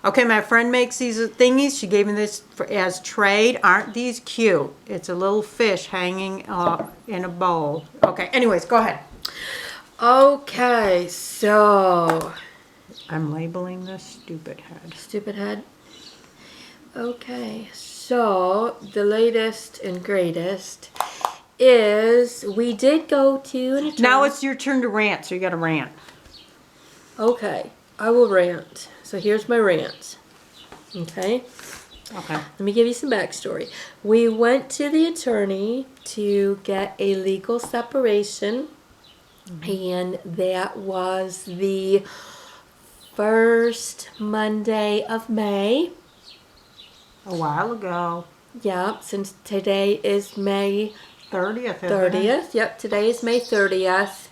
Okay, my friend makes these thingies. She gave me this as trade. Aren't these cute? It's a little fish hanging in a bowl. Okay, anyways, go ahead. Okay, so... I'm labeling this stupid head. Stupid head. Okay, so the latest and greatest is we did go to an attorney. Now it's your turn to rant, so you got to rant. Okay, I will rant. So here's my rant. Okay? Okay. Let me give you some backstory. We went to the attorney to get a legal separation, and that was the first Monday of May. A while ago. Yep, since today is May 30th. 30th. Yep, today is May 30th.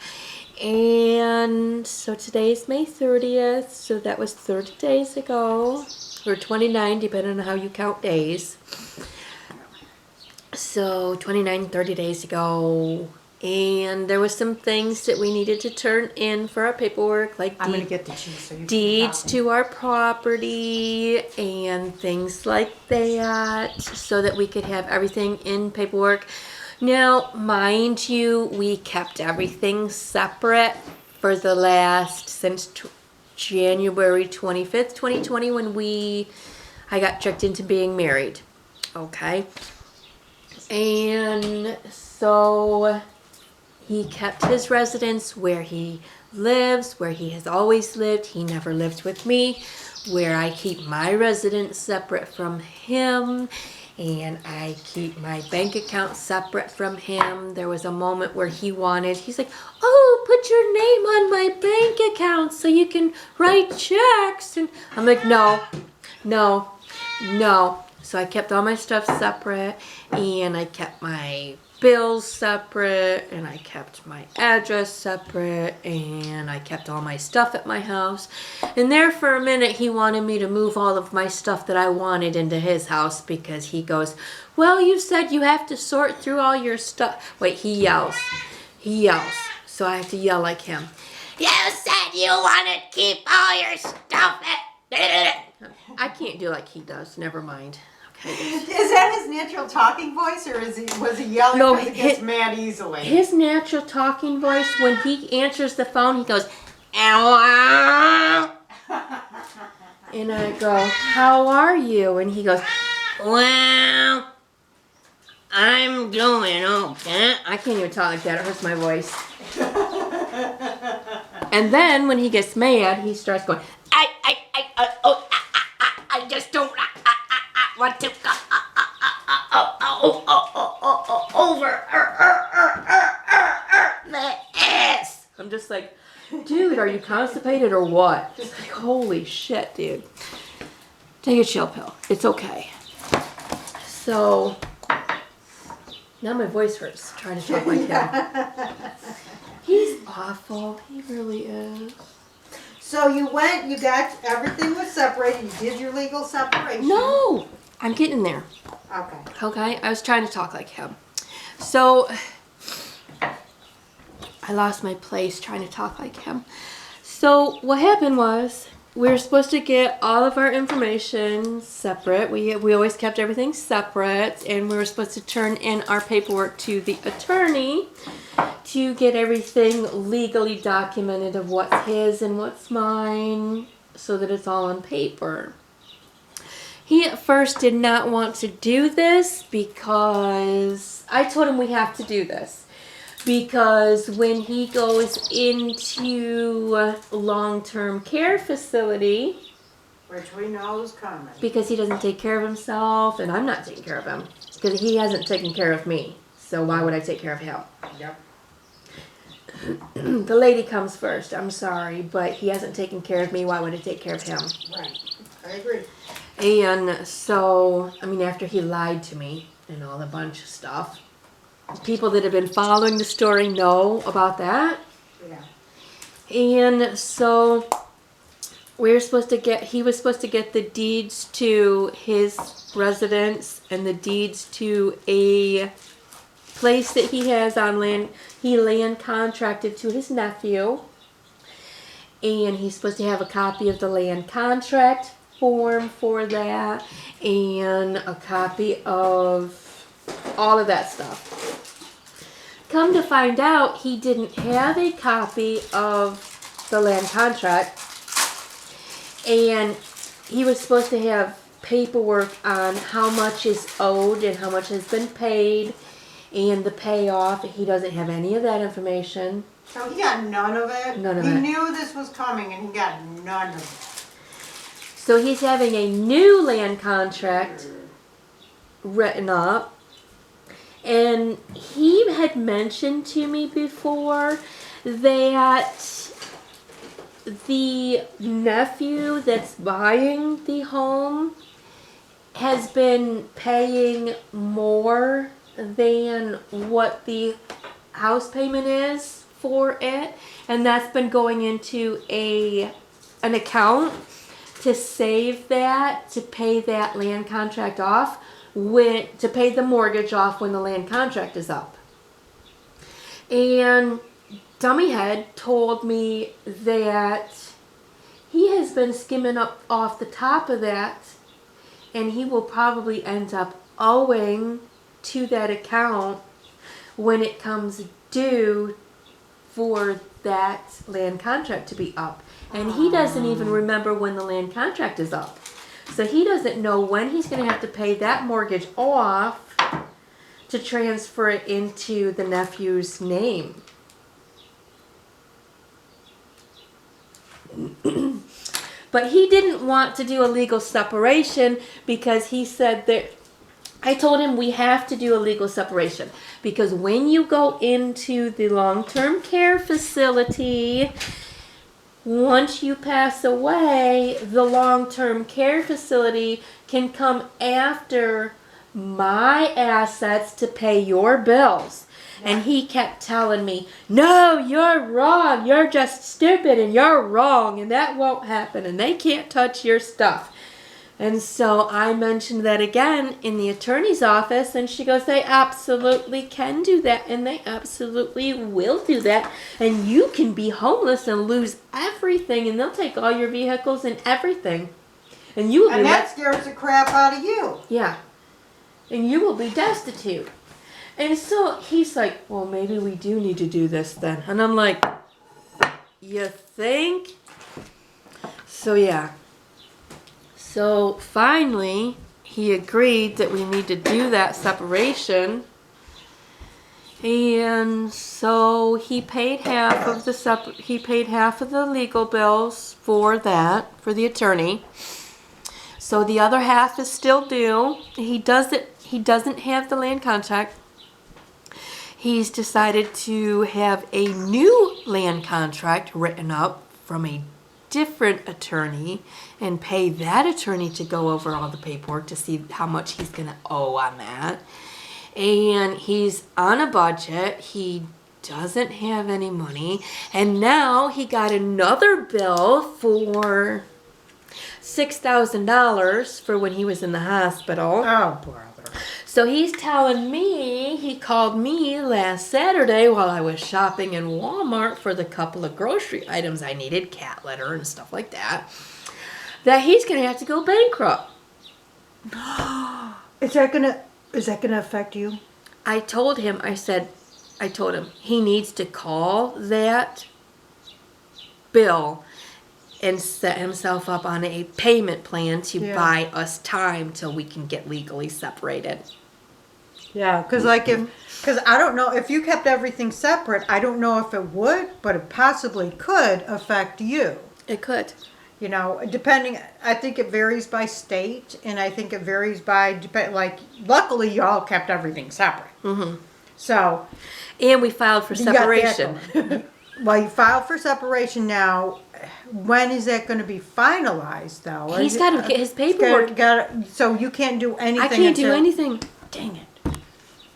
And so today is May 30th, so that was 30 days ago, or 29, depending on how you count days. So 29, 30 days ago, and there was some things that we needed to turn in for our paperwork, like I'm going to get the cheese so you deeds to our property and things like that, so that we could have everything in paperwork. Now, mind you, we kept everything separate for the last, since January 25th, 2020, when I got tricked into being married. Okay? And so he kept his residence where he lives, where he has always lived. He never lived with me, where I keep my residence separate from him. And I keep my bank account separate from him. There was a moment where he's like, oh, put your name on my bank account so you can write checks. And I'm like, no. So I kept all my stuff separate, and I kept my bills separate, and I kept my address separate, and I kept all my stuff at my house. And there for a minute, he wanted me to move all of my stuff that I wanted into his house, because he goes, well, you said you have to sort through all your stuff. Wait, he yells. So I have to yell like him. You said you want to keep all your stuff at... I can't do like he does. Never mind. Okay. Is that his natural talking voice, or was he yelling because he gets mad easily? His natural talking voice, when he answers the phone, he goes, ow. And I go, how are you? And he goes, well, I'm doing okay. I can't even talk like that. It hurts my voice. And then when he gets mad, he starts going, I just don't want to go over the ass. I'm just like, dude, are you constipated or what? It's like, holy shit, dude. Take a chill pill. It's okay. So now my voice hurts trying to talk like him. He's awful. He really is. So you went, you got, everything was separated, you did your legal separation. No, I'm getting there. Okay, I was trying to talk like him. So I lost my place trying to talk like him. So what happened was, we were supposed to get all of our information separate. We always kept everything separate, and we were supposed to turn in our paperwork to the attorney to get everything legally documented of what's his and what's mine, so that it's all on paper. He at first did not want to do this, because I told him we have to do this. Because when he goes into a long-term care facility, which we know is coming, because he doesn't take care of himself, and I'm not taking care of him, because he hasn't taken care of me. So why would I take care of him? Yep. The lady comes first. I'm sorry, but he hasn't taken care of me. Why would I take care of him? Right. I agree. And so, I mean, after he lied to me and all a bunch of stuff, people that have been following the story know about that. Yeah. And so he was supposed to get the deeds to his residence and the deeds to a place that he has on land. He land contracted to his nephew. And he's supposed to have a copy of the land contract form for that and a copy of all of that stuff. Come to find out, he didn't have a copy of the land contract, and he was supposed to have paperwork on how much is owed and how much has been paid and the payoff. He doesn't have any of that information. So he got none of it? None of he it. Knew this was coming and he got none of it. So he's having a new land contract written up. And he had mentioned to me before that the nephew that's buying the home has been paying more than what the house payment is for it, and that's been going into an account to save that, to pay that land contract off, to pay the mortgage off when the land contract is up. And Dummyhead told me that he has been skimming up off the top of that, and he will probably end up owing to that account when it comes due for that land contract to be up. And he doesn't even remember when the land contract is up. So he doesn't know when he's going to have to pay that mortgage off to transfer it into the nephew's name. But he didn't want to do a legal separation because he said that, I told him we have to do a legal separation because when you go into the long-term care facility, once you pass away, the long-term care facility can come after my assets to pay your bills. And he kept telling me, no, you're wrong. You're just stupid and you're wrong and that won't happen and they can't touch your stuff. And so I mentioned that again in the attorney's office, and she goes, they absolutely can do that, and they absolutely will do that. And you can be homeless and lose everything, and they'll take all your vehicles and everything. And you will and that scares the crap out of you. Yeah. And you will be destitute. And so he's like, well, maybe we do need to do this then. And I'm like, you think? So yeah. So finally, he agreed that we need to do that separation. And so he paid half of the legal bills for that, for the attorney. So the other half is still due. He doesn't have the land contract. He's decided to have a new land contract written up from a different attorney and pay that attorney to go over all the paperwork to see how much he's going to owe on that. And he's on a budget. He doesn't have any money. And now he got another bill for $6,000 for when he was in the hospital. Oh, brother. So he's telling me, he called me last Saturday while I was shopping in Walmart for the couple of grocery items I needed, cat litter and stuff like that, that he's going to have to go bankrupt. Is that gonna affect you? I told him he needs to call that bill and set himself up on a payment plan to buy us time till we can get legally separated. Yeah, because I don't know, if you kept everything separate, I don't know if it would, but it possibly could affect you. It could. You know, depending, I think it varies by state, and I think it varies by, luckily y'all kept everything separate. Mm-hmm. So. And we filed for separation. Well, you filed for separation now. When is that going to be finalized, though? He's got to get his paperwork. So you can't do anything. I can't do anything. Dang it.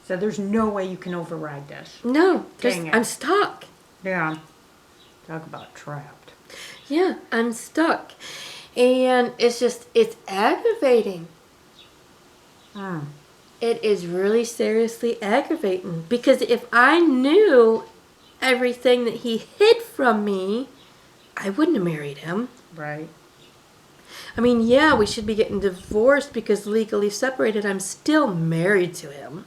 So there's no way you can override this. No, Dang it. I'm stuck. Yeah. Talk about trapped. Yeah, I'm stuck. And it's aggravating. It is really seriously aggravating. Because if I knew everything that he hid from me, I wouldn't have married him. Right. I mean, yeah, we should be getting divorced because legally separated. I'm still married to him.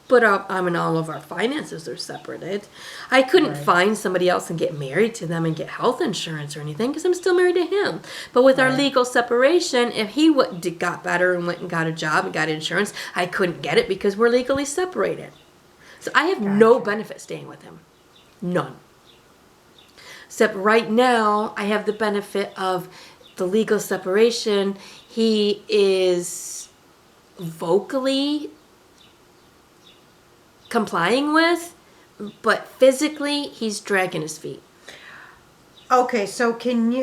But I mean, all of our finances are separated. I couldn't Right. find somebody else and get married to them and get health insurance or anything because I'm still married to him. But with our Right. legal separation, if he got better and went and got a job and got insurance, I couldn't get it because we're legally separated. So I have no Gotcha. benefit staying with him. None. Except right now, I have the benefit of the legal separation. He is vocally complying with, but physically he's dragging his feet. Okay, so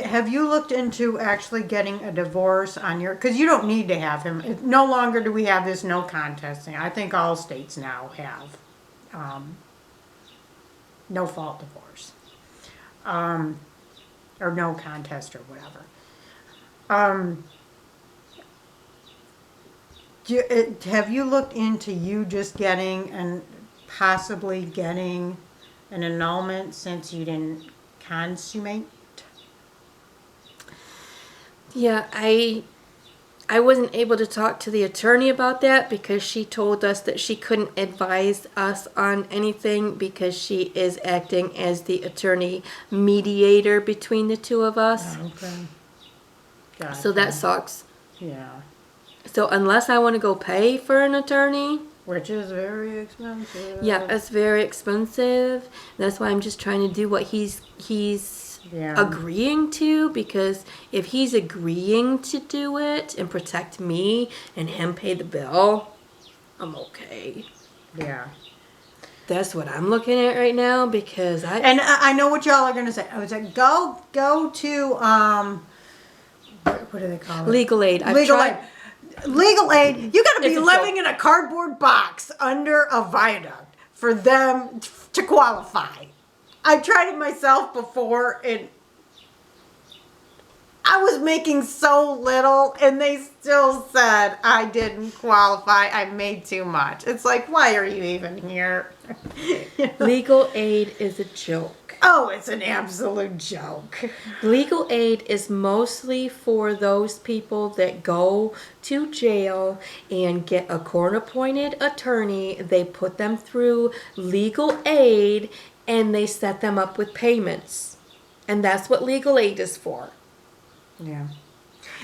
have you looked into actually getting a divorce on your, because you don't need to have him. No longer do we have this no contest thing. I think all states now have no fault divorce. Or no contest or whatever. Have you looked into you just getting and possibly getting an annulment since you didn't consummate? Yeah, I wasn't able to talk to the attorney about that because she told us that she couldn't advise us on anything because she is acting as the attorney mediator between the two of us. Okay. Gotcha. So that sucks. Yeah. So unless I want to go pay for an attorney, Which is very expensive. yeah, it's very expensive. That's why I'm just trying to do what he's Yeah. agreeing to, because if he's agreeing to do it and protect me and him pay the bill, I'm okay. Yeah. That's what I'm looking at right now because And I know what y'all are gonna say. I was like, go to what do they call it? legal aid. Legal aid. Legal aid. You gotta be It's a living joke. in a cardboard box under a viaduct for them to qualify. I tried it myself before, and I was making so little, and they still said I didn't qualify. I made too much. It's like, why are you even here? You know? Legal aid is a joke. Oh, it's an absolute joke. Legal aid is mostly for those people that go to jail and get a court-appointed attorney. They put them through legal aid and they set them up with payments. And that's what legal aid is for. Yeah.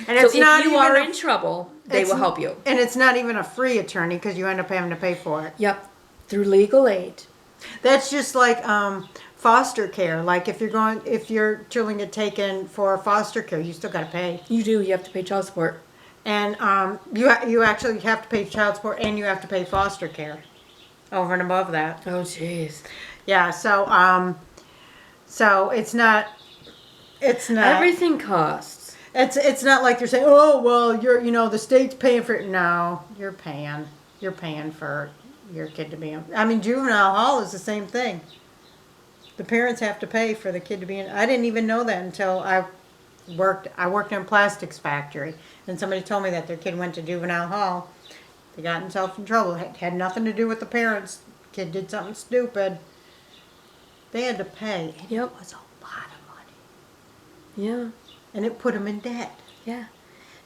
And So it's not if you even are a- in trouble, they it's- will help you. And it's not even a free attorney because you end up having to pay for it. Yep, through legal aid. That's just like foster care. Like if your children get taken for foster care, you still got to pay. You do, you have to pay child support. And you actually have to pay child support and you have to pay foster care over and above that. Oh, jeez. Yeah. So it's not. Everything costs. It's not like they're saying, oh well, the state's paying for it. No, you're paying. You're paying for your kid to be in. I mean, juvenile hall is the same thing. The parents have to pay for the kid to be in. I didn't even know that until I worked in a plastics factory, and somebody told me that their kid went to juvenile hall. They got themselves in trouble. It had nothing to do with the parents. Kid did something stupid. They had to pay. And Yep. It was a lot of money. Yeah, And it put them in debt. yeah.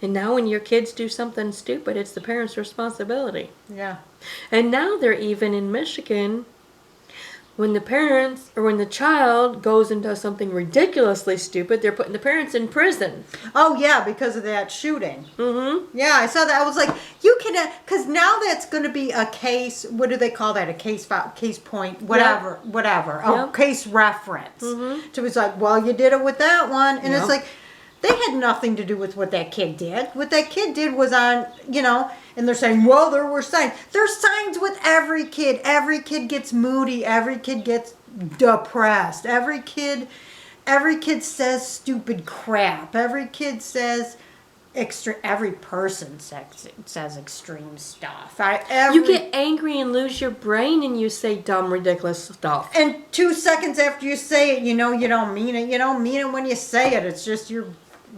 And now when your kids do something stupid, it's the parents' responsibility. Yeah. And now they're even in Michigan, when the parents or when the child goes and does something ridiculously stupid, they're putting the parents in prison. Oh, yeah, because of that shooting. Mm-hmm. Yeah, I saw that. I was like, you can, because now that's going to be a case, what do they call that? A case file, case point, whatever. A Yep. case reference. Mhm. So it's like, well, you did it with that one. And Yep. it's like, they had nothing to do with what that kid did. What that kid did was on, and they're saying, well, there were signs. There's signs with every kid. Every kid gets moody. Every kid gets depressed. Every kid says stupid crap. Every kid says every person says extreme stuff. You get angry and lose your brain and you say dumb, ridiculous stuff. And 2 seconds after you say it, you don't mean it. You don't mean it when you say it. It's just you're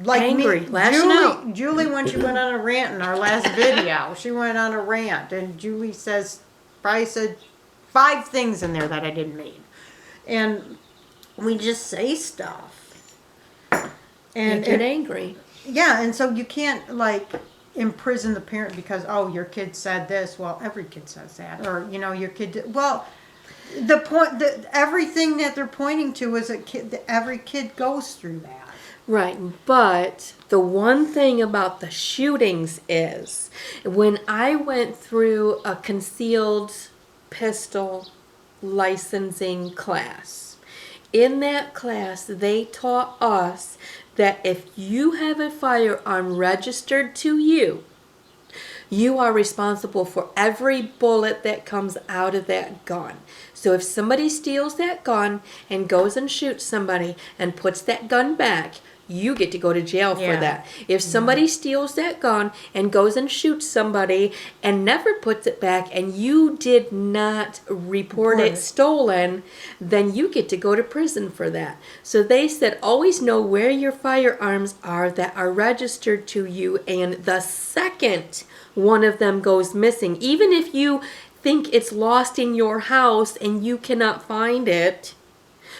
like Angry, me. lashing out. Julie, when she went on a rant in our last video, she went on a rant, and Julie probably said 5 things in there that I didn't mean. And we just say stuff. And get angry. Yeah, and so you can't like imprison the parent because, oh, your kid said this. Well, every kid says that, or your kid well, the point that everything that they're pointing to is a kid, that every kid goes through that. Right, but the one thing about the shootings is when I went through a concealed pistol licensing class, in that class they taught us that if you have a firearm registered to you, you are responsible for every bullet that comes out of that gun. So if somebody steals that gun and goes and shoots somebody and puts that gun back, you get to go to jail for Yeah. that. If somebody steals that gun and goes and shoots somebody and never puts it back and you did not report it stolen, then you get to go to prison for that. So they said always know where your firearms are that are registered to you, and the second one of them goes missing, even if you think it's lost in your house and you cannot find it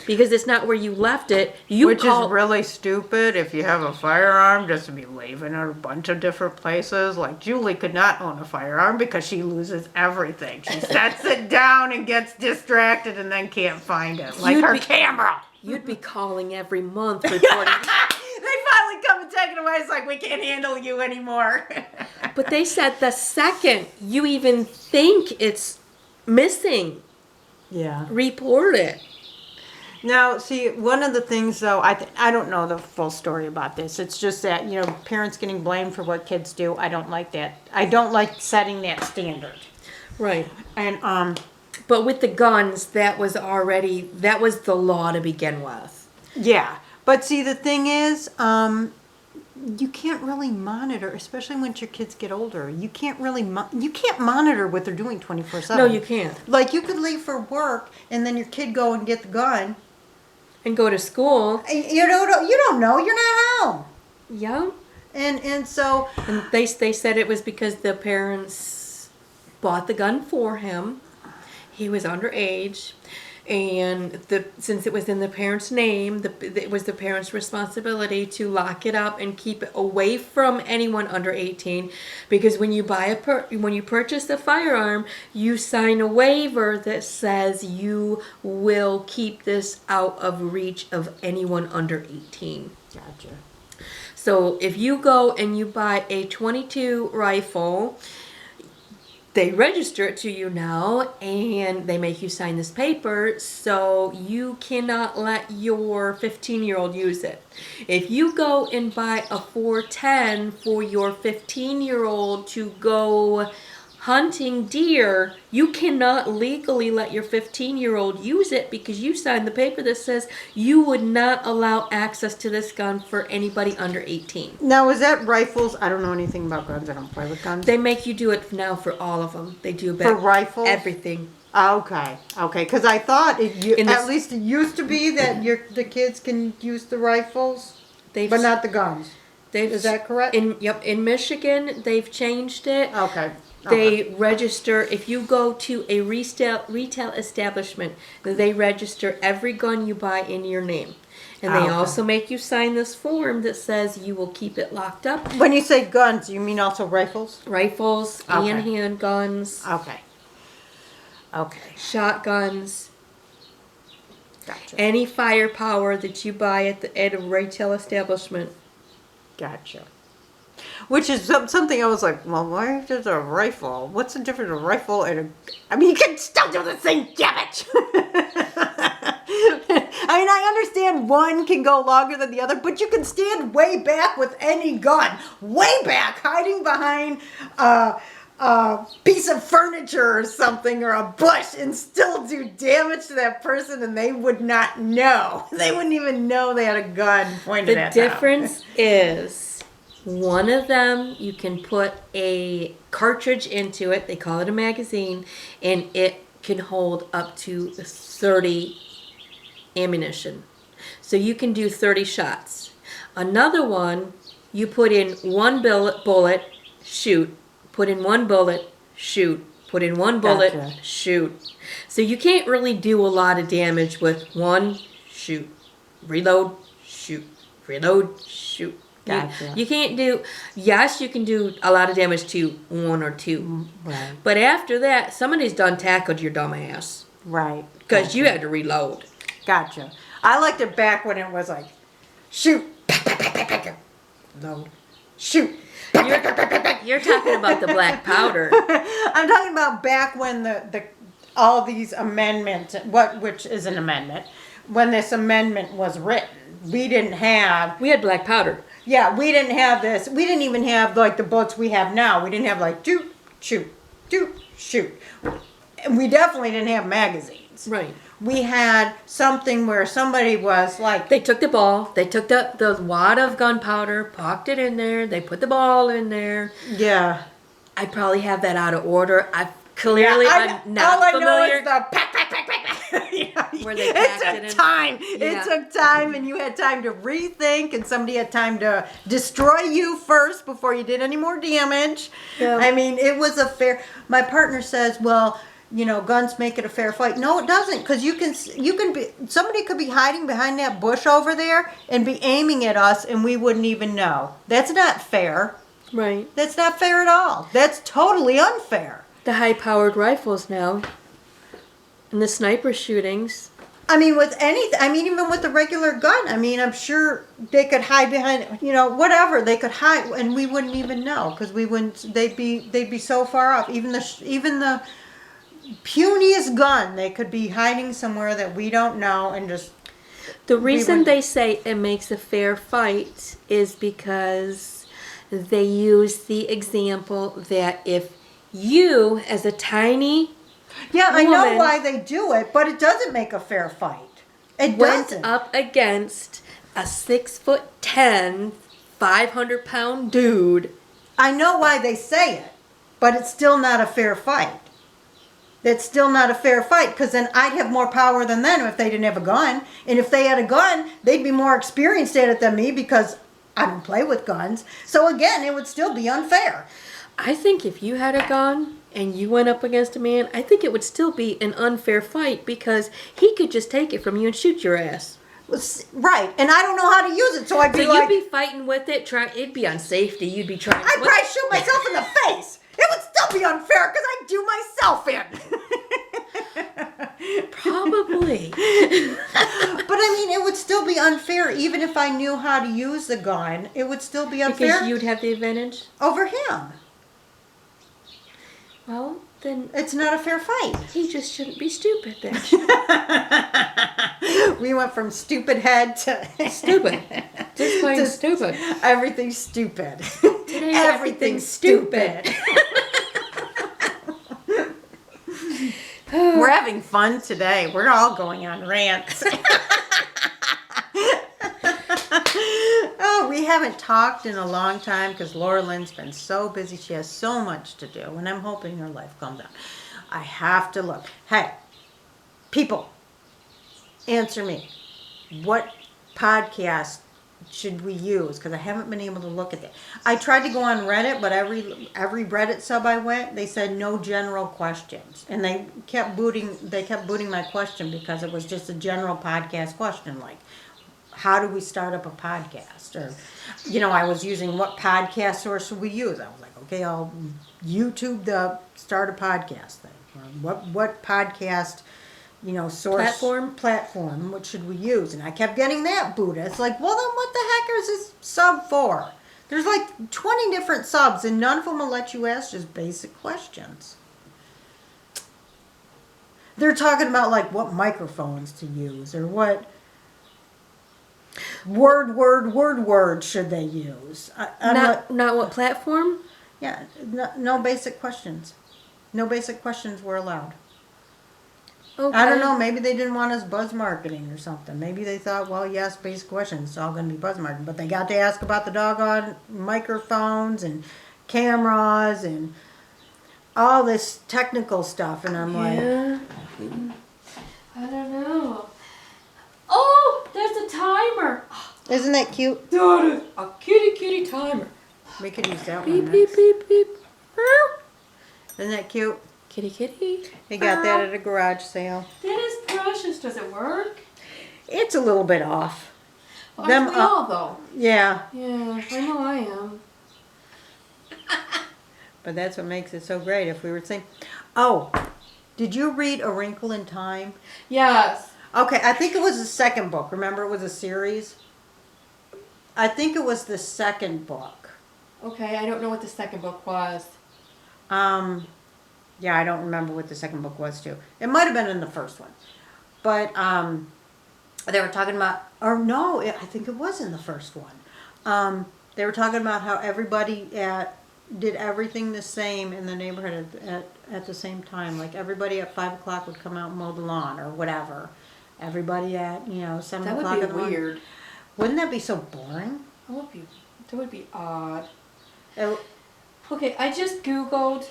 because it's not where you left it, Which is really stupid if you have a firearm just to be leaving it a bunch of different places. Like Julie could not own a firearm because she loses everything. She sets it down and gets distracted and then can't find it. Like her camera. You'd be calling every month reporting. They finally come and take it away. It's like, we can't handle you anymore. But they said the second you even think it's missing, Yeah. report it. Now, see, one of the things, though, I don't know the full story about this. It's just that, parents getting blamed for what kids do. I don't like that. I don't like setting that standard. Right. And, But with the guns, that was the law to begin with. yeah. But see, the thing is, you can't really monitor, especially once your kids get older. You can't really, you can't monitor what they're doing 24/7. No, you can't. Like, you could leave for work, and then your kid go and get the gun. And go to school. You don't know. You're not home. Yeah. And so. And they said it was because the parents bought the gun for him. He was underage. And since it was in the parents' name, it was the parents' responsibility to lock it up and keep it away from anyone under 18. Because when you when you purchase a firearm, you sign a waiver that says you will keep this out of reach of anyone under 18. Gotcha. So if you go and you buy a .22 rifle, they register it to you now, and they make you sign this paper, so you cannot let your 15-year-old use it. If you go and buy a .410 for your 15-year-old to go hunting deer, you cannot legally let your 15-year-old use it because you signed the paper that says you would not allow access to this gun for anybody under 18. Now, is that rifles? I don't know anything about guns. I don't play with guns. They make you do it now for all of them. They do For rifles? everything. Okay. Because I thought at least it used to be that the kids can use the rifles, but not the guns. Is that correct? In Michigan, they've changed it. Okay. They register, if you go to a retail establishment, they register every gun you buy in your name. And they also make you sign this form that says you will keep it locked up. When you say guns, you mean also rifles? Rifles and handguns. Okay. Okay. Shotguns. Gotcha. Any firepower that you buy at a retail establishment. Gotcha. Which is something I was like, well, why is there a rifle? What's the difference of a rifle and a... I mean, you can still do the same damage. I mean, I understand one can go longer than the other, but you can stand way back with any gun. Way back, hiding behind a piece of furniture or something, or a bush, and still do damage to that person, and they would not know. They wouldn't even know they had a gun pointed at them. The difference is... one of them, you can put a cartridge into it. They call it a magazine. And it can hold up to 30 ammunition. So you can do 30 shots. Another one, you put in one bullet, shoot. Put in one bullet, shoot. Put in one bullet, shoot. So you can't really do a lot of damage with one, shoot. Reload, shoot. Reload, shoot. Gotcha. You can't do, yes, you can do a lot of damage to one or two. Right. But after that, somebody's done tackled your dumb ass. Right. Because you had to reload. Gotcha. I liked it back when it was like, shoot, load, shoot. You're talking about the black powder. I'm talking about back when the all these amendments, which is an amendment, when this amendment was written, we didn't have. We had black powder. Yeah, we didn't have this. We didn't even have like the bullets we have now. We didn't have like doot, shoot, shoot. And we definitely didn't have magazines. Right. We had something where somebody was like... They took the ball, they took the wad of gunpowder, popped it in there, they put the ball in there. Yeah. I probably have that out of order. I'm not all I familiar. know is the pack. Where they packed it took time. It took time, and you had time to rethink, and somebody had time to destroy you first before you did any more damage. Yeah. I mean, it was a fair... My partner says, well... You know, guns make it a fair fight. No, it doesn't, because you can be, somebody could be hiding behind that bush over there and be aiming at us, and we wouldn't even know. That's not fair. Right. That's not fair at all. That's totally unfair. The high-powered rifles now, and the sniper shootings. I mean, with anything. I mean, even with the regular gun. I mean, I'm sure they could hide behind, you know, whatever they could hide, and we wouldn't even know, because we wouldn't. They'd be so far off. Even the puniest gun, they could be hiding somewhere that we don't know, and just... The reason they say it makes a fair fight is because they use the example that if you, as a tiny Yeah, I woman, know why they do it, but it doesn't make a fair fight. It went doesn't. up against a 6'10", 500-pound dude. I know why they say it, but it's still not a fair fight. That's still not a fair fight, because then I'd have more power than them if they didn't have a gun. And if they had a gun, they'd be more experienced at it than me, because I don't play with guns. So again, it would still be unfair. I think if you had a gun and you went up against a man, I think it would still be an unfair fight, because he could just take it from you and shoot your ass. Right, and I don't know how to use it, so I'd be like... you'd be fighting with it, it'd be on safety, you'd be trying... I'd probably shoot myself in the face! It would still be unfair, because I'd do myself in! Probably. But I mean, it would still be unfair, even if I knew how to use the gun, it would still be unfair. Because you'd have the advantage? Over him. Well, then... It's not a fair fight. He just shouldn't be stupid then. We went from stupid head to... Stupid. Just plain stupid. Everything's stupid. Today everything's stupid. We're having fun today. We're all going on rants. Oh, we haven't talked in a long time because Laura Lynn's been so busy. She has so much to do, and I'm hoping her life calms down. I have to look. Hey, people, answer me. What podcast should we use? Because I haven't been able to look at that. I tried to go on Reddit, but every Reddit sub I went, they said no general questions, and they kept booting my question because it was just a general podcast question, like, how do we start up a podcast? Or, you know, I was using what podcast source should we use? I was like, okay, I'll YouTube the start a podcast thing. Or what podcast, you know, source platform, what should we use? And I kept getting that Buddha. It's like, well, then what the heck is this sub for? There's like 20 different subs, and none of them will let you ask just basic questions. They're talking about like what microphones to use, or what word should they use. Not what platform? Yeah, no basic questions. No basic questions were allowed. Okay. I don't know, maybe they didn't want us buzz marketing or something. Maybe they thought, well, yes, basic questions, it's all going to be buzz marketing. But they got to ask about the doggone microphones and cameras and all this technical stuff. And I'm like... I don't know. Oh, there's a timer. Isn't that cute? That is a kitty timer. We could use that Beep, one beep, next. beep, beep. Isn't that cute? Kitty. They got that at a garage sale. That is precious. Does it work? It's a little bit off. Aren't we all though? Yeah, Yeah, I know I am. but that's what makes it so great. If we were saying, oh, did you read A Wrinkle in Time? Yes. Okay, I think it was the second book. Remember, it was a series. I think it was the second book. Okay, I don't know what the second book was. Yeah, I don't remember what the second book was too. It might have been in the first one, but they were talking about, or no, I think it was in the first one. They were talking about how everybody did everything the same in the neighborhood at the same time. Like everybody at 5 o'clock would come out and mow the lawn or whatever. Everybody at 7 That o'clock would in be the morning. weird. Wouldn't that be so boring? That would be odd. It- Okay, I just Googled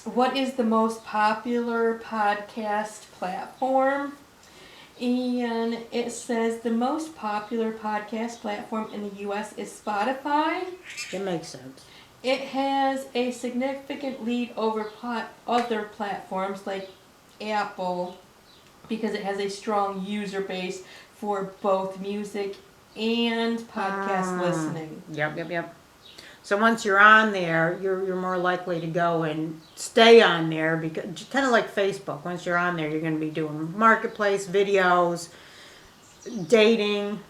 what is the most popular podcast platform. And it says the most popular podcast platform in the U.S. is Spotify. It makes sense. It has a significant lead over other platforms like Apple because it has a strong user base for both music and podcast listening. Yep. So once you're on there, you're more likely to go and stay on there because kind of like Facebook. Once you're on there, you're going to be doing marketplace videos, dating,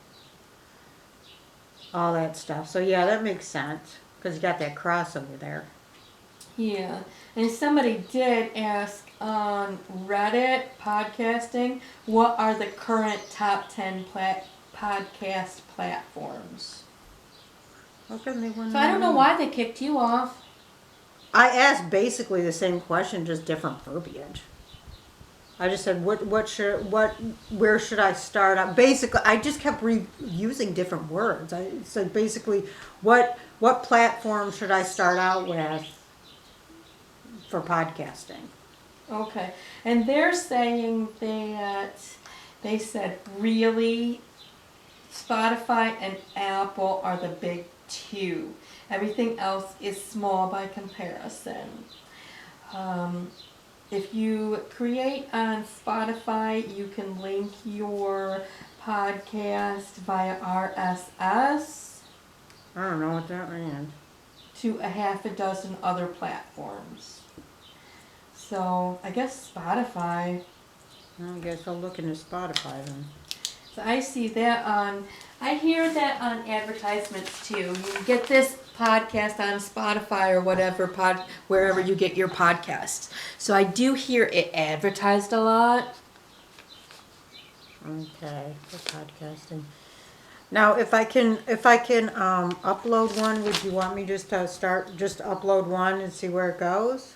all that stuff. So yeah, that makes sense because you got that crossover there. Yeah, and somebody did ask on Reddit podcasting, what are the current top 10 podcast platforms? Okay, they wouldn't So I don't know why they kicked you off. I asked basically the same question, just different verbiage. I just said, where should I start out? Basically, I just kept using different words. I said basically, what platform should I start out with for podcasting? Okay, and they're saying that they said really Spotify and Apple are the big two. Everything else is small by comparison. If you create on Spotify, you can link your podcast via RSS I don't know what that means. to a half a dozen other platforms. So I guess Spotify. I guess I'll look into Spotify then. So I see that I hear that on advertisements too. You get this podcast on Spotify or whatever wherever you get your podcasts. So I do hear it advertised a lot. Okay, for podcasting. Now, if I can upload one, would you want me just to upload one and see where it goes,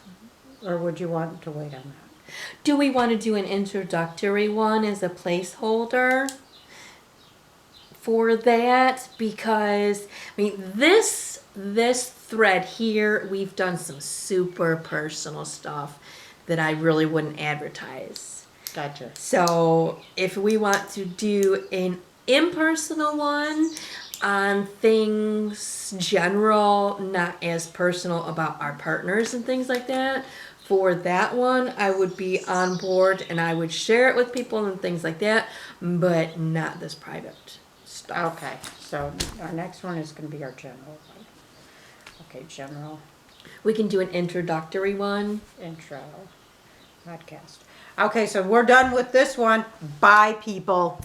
or would you want to wait on that? Do we want to do an introductory one as a placeholder for that? Because I mean, this thread here, we've done some super personal stuff that I really wouldn't advertise. Gotcha. So if we want to do an impersonal one on things general, not as personal about our partners and things like that, for that one, I would be on board and I would share it with people and things like that, but not this private stuff. Okay, so our next one is going to be our general one. Okay, general We can do an introductory one. intro podcast. Okay, so we're done with this one. Bye, people.